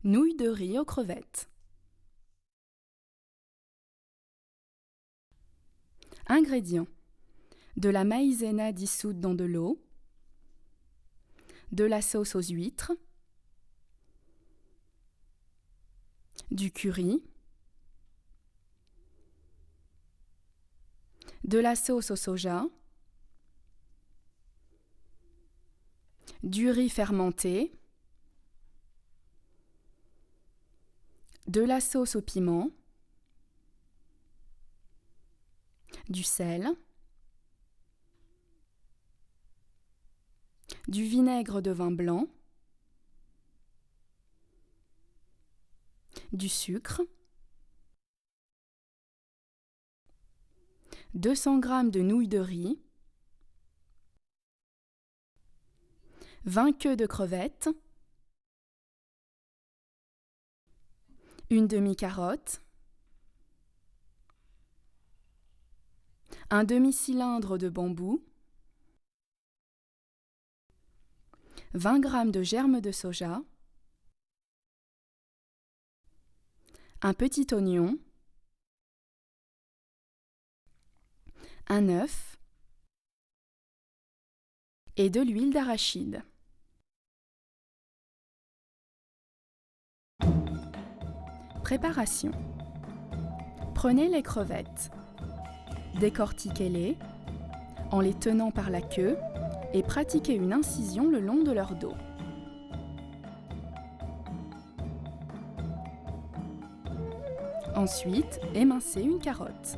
Nouilles de riz aux crevettes. Ingrédients: de la maïzena dissoute dans de l'eau, de la sauce aux huîtres, du curry, de la sauce au soja, du riz fermenté, de la sauce au piment, du sel, du vinaigre de vin blanc, du sucre, 200 g de nouilles de riz, 20 queues de crevettes, une demi-carotte, un demi-cylindre de bambou, 20 g de germes de soja, un petit oignon, un œuf et de l'huile d'arachide. Préparation: prenez les crevettes, décortiquez-les en les tenant par la queue et pratiquez une incision le long de leur dos. Ensuite, émincez une carotte.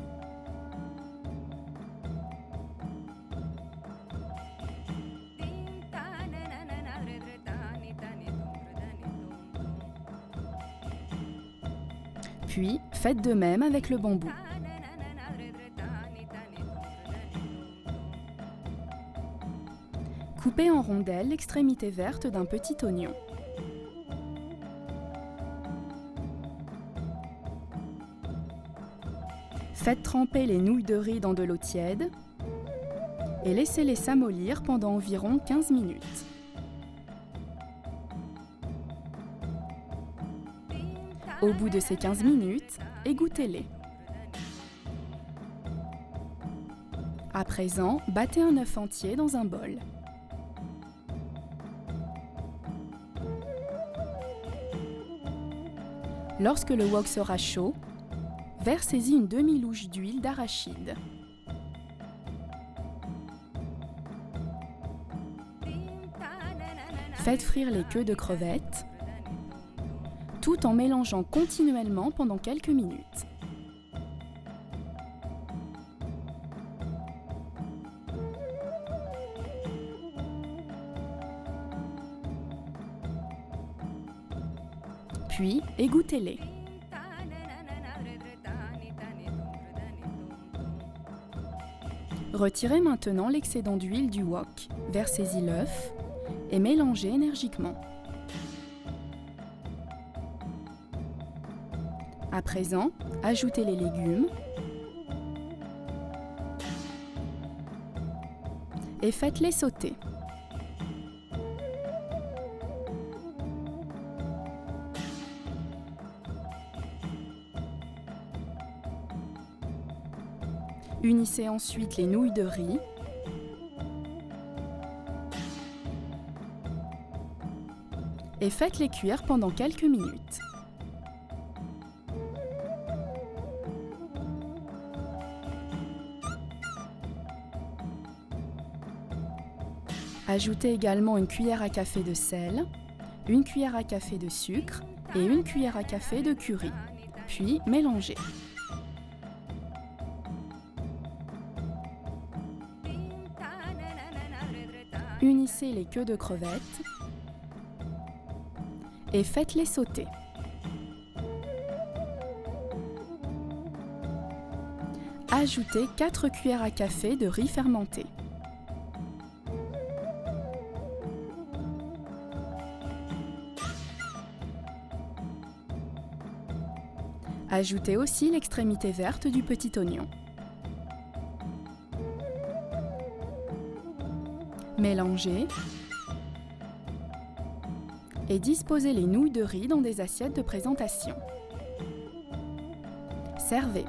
Puis, faites de même avec le bambou. Coupez en rondelles l'extrémité verte d'un petit oignon. Faites tremper les nouilles de riz dans de l'eau tiède et laissez-les s'amollir pendant environ 15 minutes. Au bout de ces 15 minutes, égouttez-les. À présent, battez un œuf entier dans un bol. Lorsque le wok sera chaud, versez-y une demi-louche d'huile d'arachide. Faites frire les queues de crevettes, tout en mélangeant continuellement pendant quelques minutes. Puis, égouttez-les. Retirez maintenant l'excédent d'huile du wok, versez-y l'œuf et mélangez énergiquement. À présent, ajoutez les légumes et faites-les sauter. Unissez ensuite les nouilles de riz et faites-les cuire pendant quelques minutes. Ajoutez également une cuillère à café de sel, une cuillère à café de sucre et une cuillère à café de curry, puis mélangez. Unissez les queues de crevettes et faites-les sauter. Ajoutez 4 cuillères à café de riz fermenté. Ajoutez aussi l'extrémité verte du petit oignon. Mélangez et disposez les nouilles de riz dans des assiettes de présentation. Servez.